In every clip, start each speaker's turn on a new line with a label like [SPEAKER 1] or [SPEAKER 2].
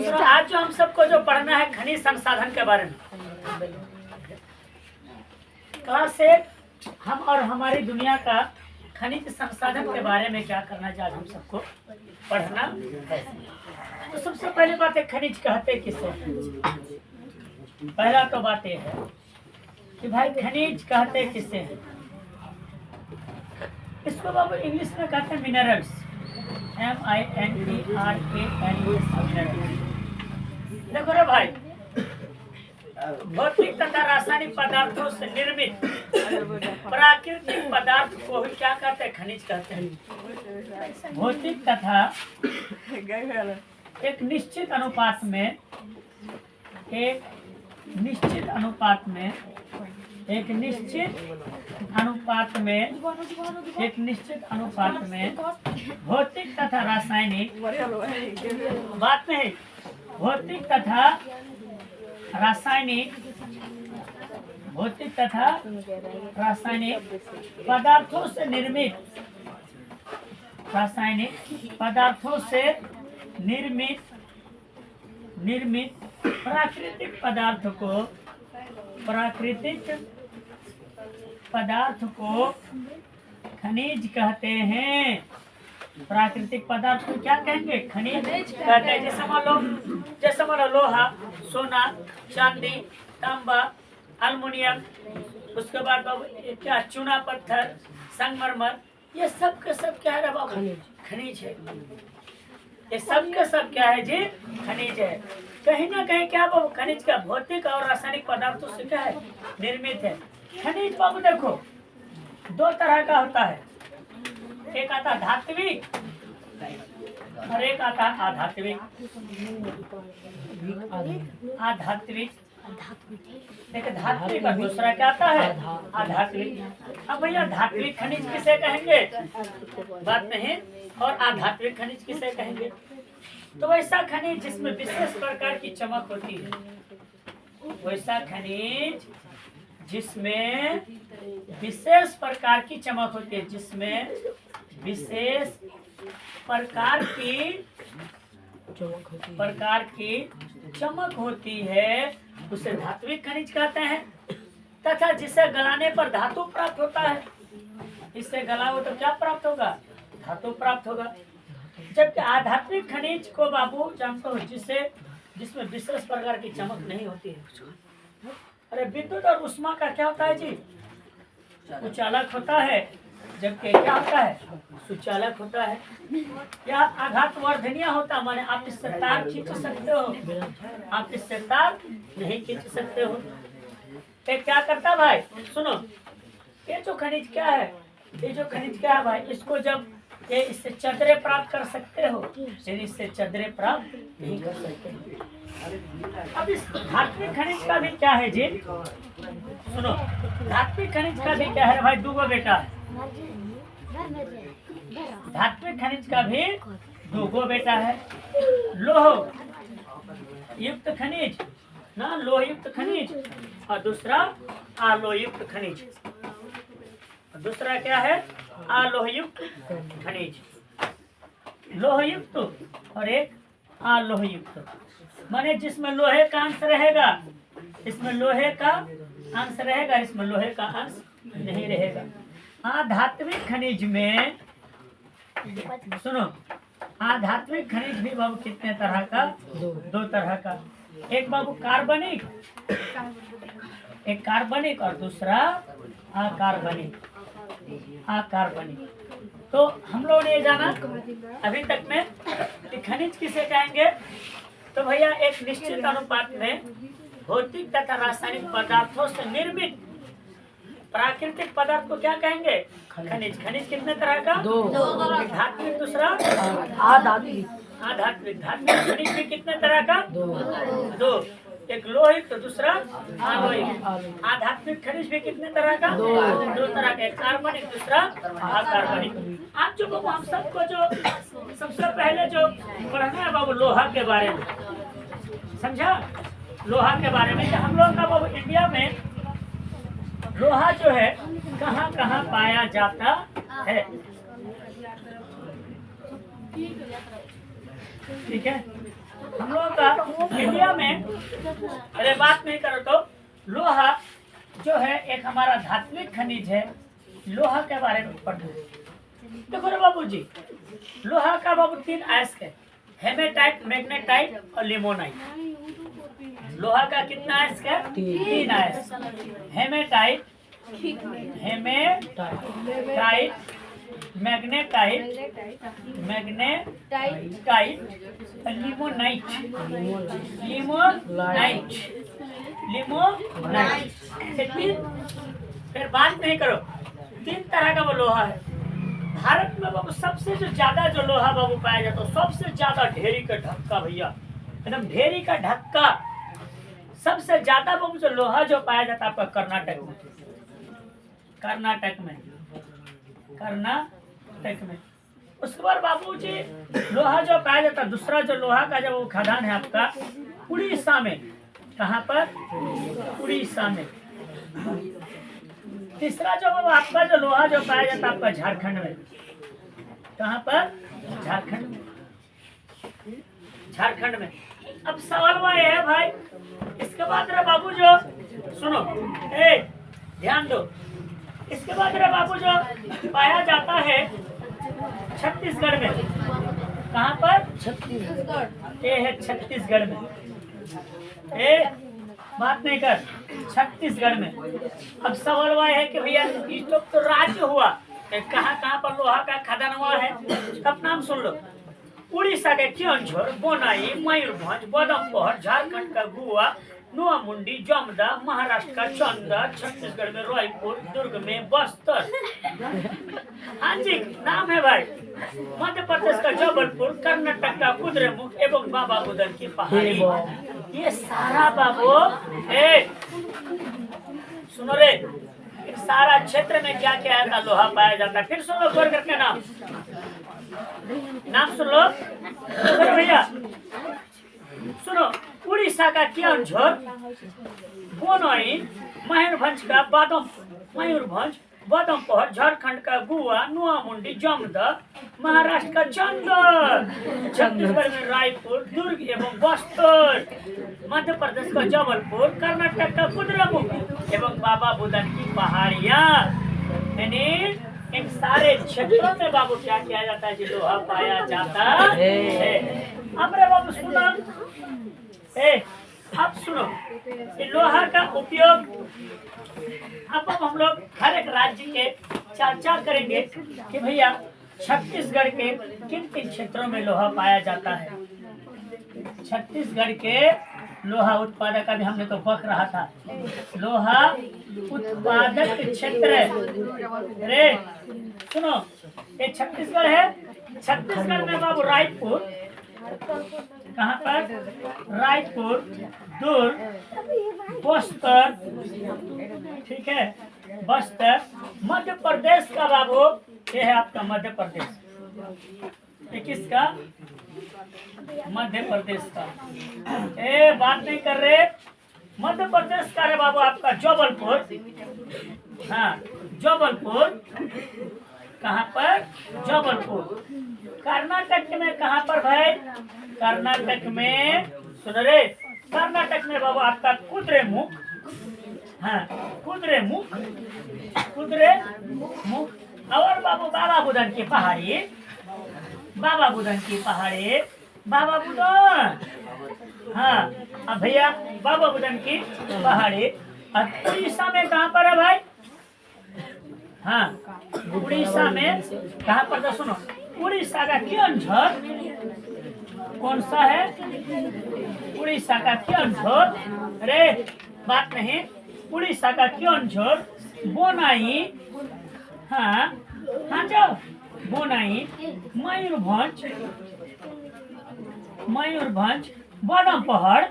[SPEAKER 1] तो आज जो हम सबको जो पढ़ना है खनिज संसाधन के बारे में, कहाँ से हम और हमारी दुनिया का खनिज संसाधन के बारे में क्या करना चाहिए, हम सबको पढ़ना है। तो सबसे पहले बात है, खनिज कहते किसे? पहला तो बात यह है कि भाई खनिज कहते किसे हैं। इसको बाबू इंग्लिश में कहते हैं मिनरल्स, MINERALS। देखो रे भाई, भौतिक तथा रासायनिक पदार्थों से निर्मित प्राकृतिक पदार्थ को भी क्या कहते हैं? खनिज कहते हैं। भौतिक तथा एक निश्चित अनुपात में भौतिक तथा रासायनिक पदार्थों से निर्मित प्राकृतिक पदार्थ को खनिज कहते हैं। प्राकृतिक पदार्थ को क्या कहेंगे? खनिज कहते हैं। जैसे मान लो लोहा, सोना, चांदी, तांबा, अल्मुनियम, उसके बाद क्या चूना पत्थर, संगमरमर, ये सब के सब क्या है बाबू? खनिज है। ये सब के सब क्या है जी? खनिज है। कहीं ना कहीं क्या बाबू खनिज का भौतिक और रासायनिक पदार्थों से क्या है? निर्मित है। खनिज बाबू देखो दो तरह का होता है, एक आता धात्विक और एक आता आधात्विक। एक धात्विक और दूसरा क्या आता है? आधात्विक। अब भैया धात्विक खनिज किसे कहेंगे? बात नहीं। और आधात्विक खनिज किसे कहेंगे? तो वैसा खनिज जिसमें विशेष प्रकार की चमक होती है, वैसा खनिज जिसमें विशेष प्रकार की चमक होती है, जिसमें विशेष प्रकार की चमक होती है, उसे धात्विक खनिज कहते हैं। तथा जिसे गलाने पर धातु प्राप्त होता है, इससे गलाओ तो क्या प्राप्त होगा? धातु प्राप्त होगा। जबकि आधात्मिक खनिज को बाबू जानते हो जिसमें विशेष प्रकार की चमक नहीं होती है। अरे विद्युत और उष्मा का क्या होता है जी? उचालक होता है। जबकि क्या होता है? सुचालक होता है। या आघात वर्धनीय होता, माने आप इससे तार खींच सकते हो, आप इससे तार नहीं खींच सकते हो। ये क्या करता भाई? सुनो, ये जो खनिज क्या है? भाई, इसको जब ये इससे चदरे प्राप्त कर सकते हो, फिर इससे चदरे प्राप्त नहीं कर सकते। अब इस धात्विक खनिज का भी क्या है जी? सुनो, धात्विक खनिज का भी क्या है भाई? दो बेटा है। धात्विक खनिज का भी दो बेटा है। लोह युक्त खनिज ना, लोह युक्त खनिज, और दूसरा आलोयुक्त खनिज। दूसरा क्या है? आलोहयुक्त खनिज। लोहयुक्त और एक आलोहयुक्त, माने जिसमें लोहे का अंश रहेगा, इसमें लोहे का अंश रहेगा, इसमें लोहे का अंश नहीं रहेगा। आधात्मिक खनिज में सुनो, आधात्मिक खनिज भी बाबू कितने तरह का? दो तरह का। एक बाबू कार्बनिक, एक कार्बनिक और दूसरा अकार्बनिक। तो हम लोगों ने ये जाना अभी तक में कि खनिज किसे कहेंगे। तो भैया एक निश्चित अनुपात में भौतिक तथा रासायनिक पदार्थों से निर्मित प्राकृतिक पदार्थ को क्या कहेंगे? खनिज। खनिज कितने तरह का? दो। धात्विक, दूसरा आधात्विक। धात्विक खनिज भी कितने तरह का? दो। एक लोहित तो दूसरा आलोहित। आधात्मिक खनिज भी कितने तरह का? दो तरह का, एक कार्बनिक दूसरा अकार्बनिक। आज जो हम सबको जो सबसे पहले जो पढ़ना है बाबू लोहा के बारे में, समझा? लोहा के बारे में हम लोग का बाबू इंडिया में लोहा जो है कहाँ कहाँ पाया जाता है? ठीक है, हम लोग का इंडिया में, अरे बात नहीं करो तो लोहा जो है एक हमारा धात्विक खनिज है। लोहा के बारे में पढ़ो। देखो रे बाबू जी, लोहा का बाबू 3 अयस्क है, हेमेटाइट, मैग्नेटाइट और लिमोनाइट। लोहा का कितना अयस्क है? 3 अयस्क। हेमेटाइट, मैग्नेटाइट, लिमोनाइट, फिर बात नहीं करो। 3 तरह का वो लोहा है। भारत में बाबू सबसे जो ज्यादा जो लोहा बाबू पाया जाता है, सबसे ज्यादा ढेरी का ढक्का भैया, एकदम ढेरी का ढक्का सबसे ज्यादा बाबू जो लोहा जो पाया जाता है आपका कर्नाटक में। उसके बाद बाबू जी लोहा जो पाया जाता है, दूसरा जो लोहा का जो खदान है आपका उड़ीसा में। कहाँ पर? उड़ीसा में। तीसरा जो बाबू आपका जो लोहा जो पाया जाता है आपका झारखंड में। कहाँ पर? झारखंड में। अब सवाल वह है भाई, इसके बाद रे बाबू जो सुनो, ध्यान दो, इसके बाद रे बाबू जो पाया जाता है छत्तीसगढ़ में। कहाँ पर? छत्तीसगढ़। ये है छत्तीसगढ़ में। बात नहीं कर, छत्तीसगढ़ में। अब सवाल वह है कि भैया तो राज्य हुआ, कहाँ कहाँ पर लोहा का खदान हुआ है, अब नाम सुन लो। उड़ीसा के केंझर, बोनाई, मयूरभंज, बदमपहर, झारखंड का गुआ, नोआमुंडी, जमदा, महाराष्ट्र का चंदा, छत्तीसगढ़ में रायपुर, दुर्ग में बस्तर। हाँ जी, नाम है भाई। मध्य प्रदेश का जबलपुर, कर्नाटक का कुद्रेमुख एवं बाबा बुदन की पहाड़ी। ये सारा बाबू सुनो रे, सारा क्षेत्र में क्या क्या है लोहा पाया जाता है। फिर सुन लो गौर करके नाम सुन लो भैया। सुनो, उड़ीसा का केंझर, बोनाई, मयूरभंज का मयूरभंज, बदमपहर, झारखंड का गुआ, नोआमुंडी, जमदा, महाराष्ट्र का चंदर, छत्तीसगढ़ में रायपुर, दुर्ग एवं बस्तर, मध्य प्रदेश का जबलपुर, कर्नाटक का कुद्रेमुख एवं बाबा बुदन की पहाड़ियाँ। यानी इन सारे क्षेत्रों में बाबू क्या किया जाता है, लोहा पाया जाता है। अब रे बाबू सुनो, अब सुनो, लोहा का उपयोग अब हम लोग हर एक राज्य के चर्चा करेंगे कि भैया छत्तीसगढ़ के किन किन क्षेत्रों में लोहा पाया जाता है। छत्तीसगढ़ के लोहा उत्पादक, अभी हमने तो बक रहा था, लोहा उत्पादक क्षेत्र। अरे सुनो, ये छत्तीसगढ़ है। छत्तीसगढ़ में बाबू रायपुर, कहाँ पर? रायपुर, दुर्ग, बस्तर, ठीक है, बस्तर। मध्य प्रदेश का बाबू ये है आपका मध्य प्रदेश। ये किसका? मध्य प्रदेश का। बात नहीं कर रहे, मध्य प्रदेश का है बाबू आपका जबलपुर। हाँ, जबलपुर। कहाँ पर? जबलपुर। कर्नाटक में कहाँ पर भाई? कर्नाटक में सुन रे, कर्नाटक में बाबू आपका कुद्रेमुख। हाँ, कुद्रेमुख। और बाबू बाबा बुदन की पहाड़ी, बाबा बुदन की पहाड़ी, बाबा बुदन। हाँ, अब भैया बाबा बुदन की पहाड़ी। और उड़ीसा में कहाँ पर है भाई? हाँ, उड़ीसा में कहाँ पर था सुनो, उड़ीसा का केंझर। कौन सा है? उड़ीसा का केंझर। अरे बात नहीं, उड़ीसा का केंझर, बोनाई, हाँ हाँ जाओ, बोनाई, मयूरभंज, बदमपहर,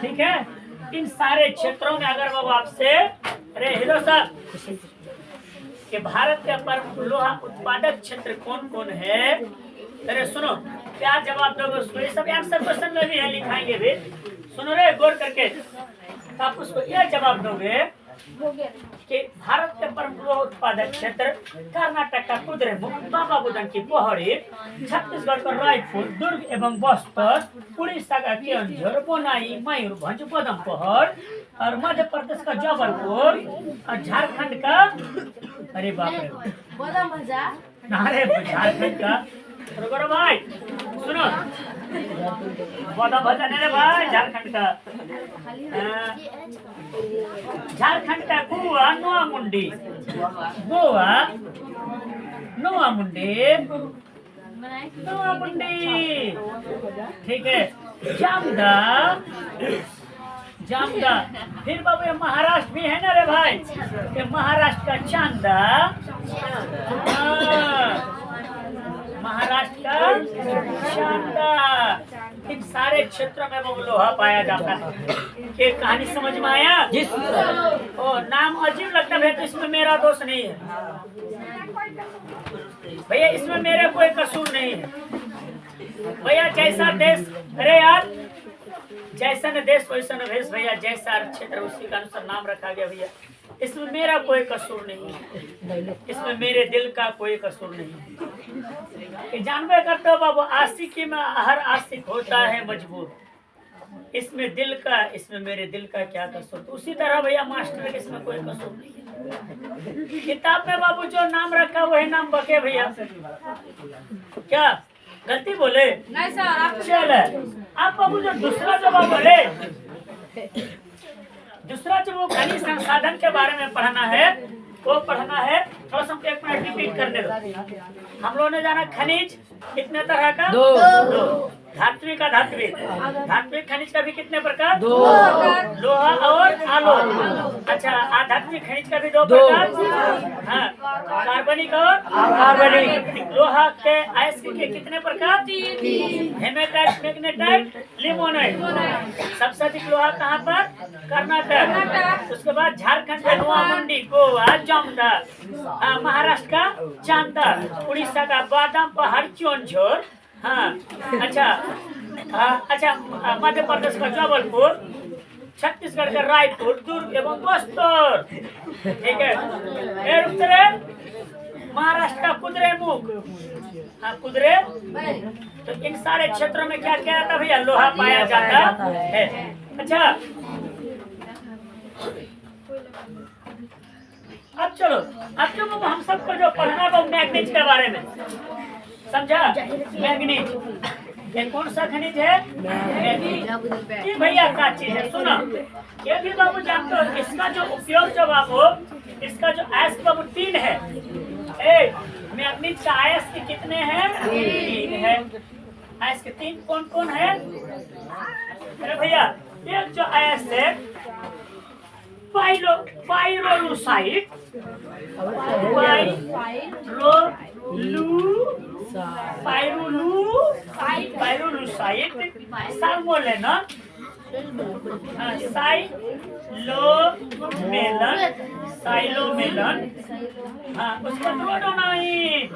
[SPEAKER 1] ठीक है। इन सारे क्षेत्रों में अगर वो आपसे, अरे हेलो सर, कि भारत के प्रमुख लोहा उत्पादक क्षेत्र कौन कौन है? अरे सुनो, क्या जवाब दोगे उसको? ये सब आंसर क्वेश्चन में भी है, लिखाएंगे भी। सुनो रे गौर करके, आप उसको यह जवाब दोगे कि भारत के प्रमुख लोहा उत्पादक क्षेत्र कर्नाटक का कुद्रेमुख, बाबा बुदन की पहाड़ी, छत्तीसगढ़ का रायपुर, दुर्ग एवं बस्तर, उड़ीसा का केंद्र, बोनाई, मयूरभंज, पदमपहर और मध्य प्रदेश का जबलपुर और झारखंड का, अरे बाप रे, अरे झारखंड का, रुको भाई सुनो, बदाम भजा नहीं भाई, झारखंड का, झारखंड का गोवा, नोआमुंडी, गोवा, नोआमुंडी, नोआमुंडी, ठीक है, जामदा, जामदा, फिर बाबू ये महाराष्ट्र भी है ना रे भाई, ये महाराष्ट्र का चांदा, महाराष्ट्र का शानदार, इन सारे क्षेत्रों में वो लोहा पाया जाता है। ये कहानी समझ में आया? जिस ओ नाम अजीब लगता है तो इसमें मेरा दोष नहीं है भैया, इसमें मेरा कोई कसूर नहीं है भैया। जैसा देश, अरे यार जैसा न देश वैसा न भेष भैया, जैसा क्षेत्र उसी का अनुसार नाम रखा गया भैया। इसमें मेरा कोई कसूर नहीं है, इसमें मेरे दिल का कोई कसूर नहीं है। जानबे करते हो बाबू, आशिकी में हर आशिक होता है मजबूर, इसमें दिल का, इसमें मेरे दिल का क्या कसूर। तो उसी तरह भैया मास्टर के इसमें कोई कसूर नहीं है। किताब में बाबू जो नाम रखा वही नाम बके भैया। क्या गलती बोले? नहीं सर। चले आप बाबू जो दूसरा जवाब बोले, दूसरा जो वो खनिज संसाधन के बारे में पढ़ना है वो पढ़ना है। थोड़ा सा एक मिनट रिपीट करने दो। हम लोगों ने जाना खनिज कितने तरह का? दो। धात्विक का धात्विक, धात्विक खनिज का भी कितने प्रकार? दो। लोहा और आलोक। अच्छा, आधात्मिक खनिज का भी दो प्रकार। हाँ, कार्बनिक और कार्बनिक। लोहा के अयस्क के कितने प्रकार? तीन। Hematite, magnetite, limonite. सबसे अधिक लोहा कहाँ पर? कर्नाटक। उसके बाद झारखंड का नोआमुंडी, गोवा, जामदा, महाराष्ट्र का चांदा, उड़ीसा का बादाम पहाड़, चोंझोर। हाँ अच्छा, अच्छा, मध्य प्रदेश का जबलपुर, छत्तीसगढ़ का रायपुर, दुर्ग एवं बस्तर। ठीक है, महाराष्ट्र का कुद्रेमुख, हाँ कुद्रे। तो इन सारे क्षेत्रों में क्या क्या आता भैया? लोहा पाया जाता है। अच्छा, अब चलो, अब जो हम सबको जो पढ़ना है वो मैग्नीज के बारे में, समझा? मैग्नीज ये कौन सा खनिज है? मैग्नीज। ये भैया क्या चीज है सुनो, ये भी बाबू जानते हो इसका जो उपयोग जो बाबू, इसका जो अयस्क बाबू 3 है। मैग्नीज का अयस्क कितने हैं? 3 है। अयस्क 3 कौन कौन है? अरे भैया, एक जो अयस्क है पाइरोलुसाइट, पाइरोलुसाइट, साल्मोनेला, साइलोमेलन, हाँ उसका रोडोनाइट।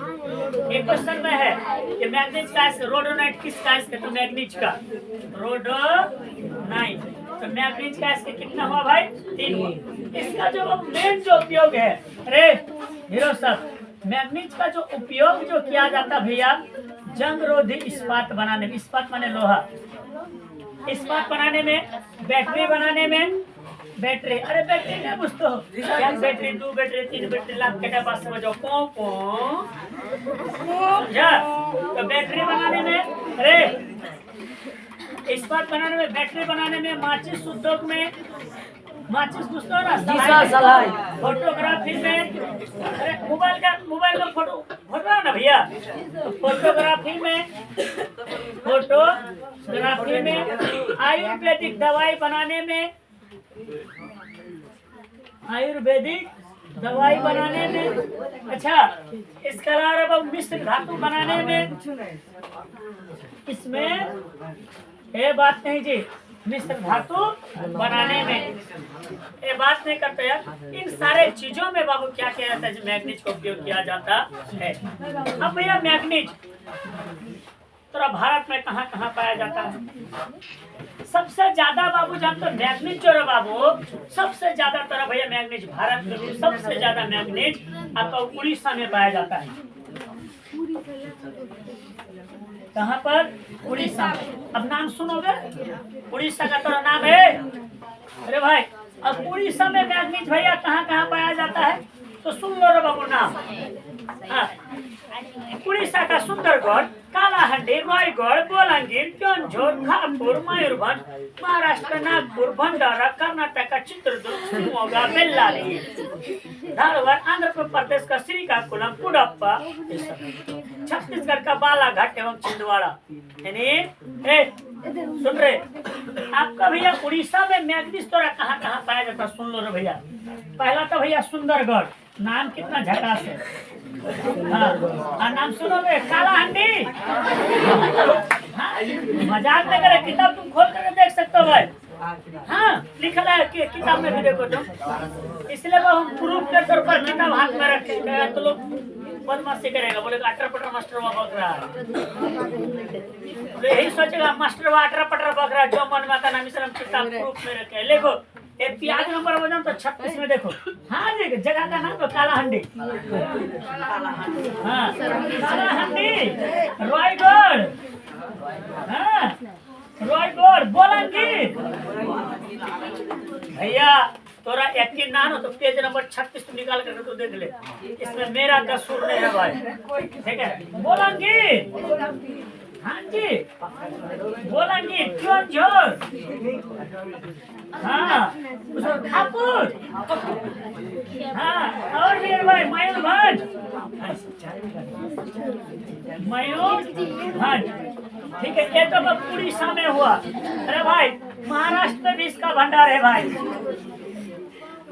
[SPEAKER 1] एक क्वेश्चन में है कि मैग्नीज का रोडोनाइट किस का? तो मैग्नीज का रोडोनाइट। तो मैग्नीज का इसके कितना हुआ भाई? 3 हुआ। इसका जो मेन जो उपयोग है, अरे हीरो साहब, मैग्नीज का जो उपयोग जो किया जाता भैया, जंग रोधी इस्पात बनाने में, इस्पात माने लोहा, इस्पात बनाने में, बैटरी बनाने में, बैटरी, अरे बैटरी नहीं बुझते हो क्या? बैटरी 2 बैटरी 3 बैटरी लाख के पास समझो जा। तो बैटरी बनाने में, अरे इस्पात बनाने में, बैटरी बनाने में, माचिस उद्योग में, माचिस बुझते हो ना, सलाई, फोटोग्राफी में, अरे मोबाइल में फोटो है ना भैया, फोटोग्राफी में, आयुर्वेदिक दवाई बनाने में, अच्छा इसके अलावा मिश्र धातु बनाने में, इसमें ये बात नहीं जी, मिश्र धातु बनाने में ये बात नहीं करते यार। इन सारे चीजों में बाबू क्या किया जाता है? मैग्नीज का उपयोग किया जाता है। अब भैया मैग्नीज तो भारत में कहाँ कहाँ पाया जाता है? सबसे ज्यादा बाबू जान तो मैग्नीज जो है बाबू, सबसे ज्यादा तरह भैया मैग्नीज भारत में सबसे ज्यादा मैग्नीज आपका उड़ीसा में पाया जाता है। कहाँ पर? उड़ीसा में। अब नाम सुनोगे, उड़ीसा का तो नाम है। अरे भाई अब उड़ीसा में मैग्नीज भैया कहाँ कहाँ पाया जाता है तो सुन लो रे बाबू नाम। हाँ, उड़ीसा का सुंदरगढ़, कालाहांडी, रायगढ़, बोलांगीर, केंदुझर, खापुर, मयूरभंज, महाराष्ट्र नागपुर, भंडारा, कर्नाटक का चित्रदुर्ग, शिवमोगा, बेल्लारी, धारवाड़, आंध्र प्रदेश का श्रीकाकुलम, कुडप्पा, छत्तीसगढ़ का बालाघाट एवं छिंदवाड़ा। सुन रहे आपका भैया उड़ीसा में मैग्नीज तोरा कहाँ कहाँ पाया जाता सुन लो रे भैया। पहला तो भैया सुंदरगढ़, नाम कितना झकास है। हाँ, नाम सुनोगे कालाहांडी। हाँ, मजाक नहीं करे, किताब तुम खोल कर देख सकते हो भाई। हाँ लिखा है कि किताब में भी देखो तुम, इसलिए वो हम प्रूफ के तौर पर किताब हाथ में रखे तो लोग बदमाशी करेगा, बोलेगा अटर पटर मास्टर वहाँ बक रहा है, तो यही सोचेगा मास्टर वहाँ अटर पटर बक रहा है। जो मन में आता नाम इसलिए हम किताब प्रूफ में रखे। देखो ये प्याज नंबर वजन तो 36 में देखो। हाँ जी, जगह का नाम तो कालाहांडी। हाँ कालाहांडी, रायगढ़, हाँ रायगढ़, बोलांगीर। भैया तोरा एक ही नाम हो तो पेज नंबर 36 तुम निकाल कर तो देख ले, इसमें मेरा कसूर नहीं है भाई, ठीक है। बोलांगीर, हाँ जी बोलांगीर, केंदुझर, हाँ खापुर, हाँ और भी भाई मयूरभंज, मयूरभंज, ठीक है। ये तो उड़ीसा में हुआ। अरे भाई महाराष्ट्र में भी इसका भंडार है भाई।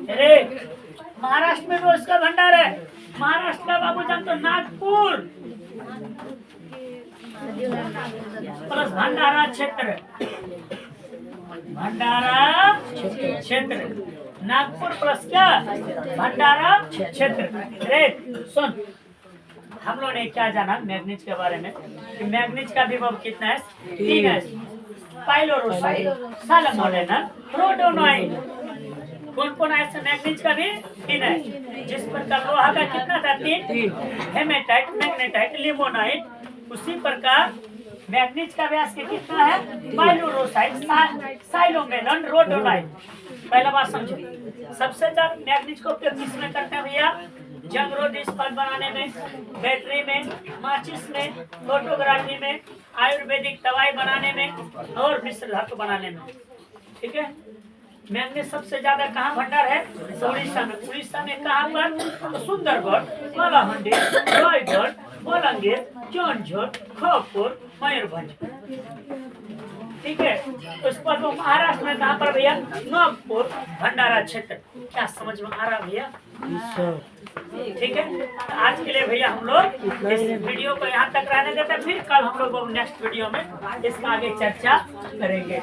[SPEAKER 1] अरे महाराष्ट्र में भी उसका भंडार है। महाराष्ट्र का बाबू जान तो नागपुर प्लस भंडारा क्षेत्र, भंडारा क्षेत्र, नागपुर प्लस क्या भंडारा क्षेत्र। अरे सुन, हम लोग ने क्या जाना मैग्नीज के बारे में कि मैग्नीज का विभव कितना है? 3 है। पाइलोरोसाइट, साल्मोनेला, रोडोनाइट। कौन ऐसे मैग्नीज का भी 3 है। जिस प्रकार लोहा का कितना था? 3। Hematite, magnetite, limonite. उसी प्रकार मैग्नीज का व्यास कितना है? पाइलोरोसाइट, साइलोमेलन, रोडोनाइट। पहला बात समझो, सबसे ज्यादा मैग्नीज को उपयोग किसमें करते हैं भैया? जंगरोधी इस्पात बनाने में, बैटरी में, माचिस में, फोटोग्राफी में, आयुर्वेदिक दवाई बनाने में और मिश्र धातु बनाने में, ठीक है। मैग्नीज सबसे ज्यादा कहाँ भंडार है? उड़ीसा में। उड़ीसा में कहाँ पर? तो सुंदरगढ़, कालाहांडी, रायगढ़, बोलांगीर, केंदुझर, खापुर, मयूरभंज, ठीक है। उसके बाद वो महाराष्ट्र में कहाँ पर भैया? नागपुर, भंडारा क्षेत्र। क्या समझ में आ रहा भैया? ठीक है। आज के लिए भैया हम लोग इस वीडियो को यहाँ तक रहने देते हैं, फिर कल हम लोग नेक्स्ट वीडियो में इसका आगे चर्चा करेंगे।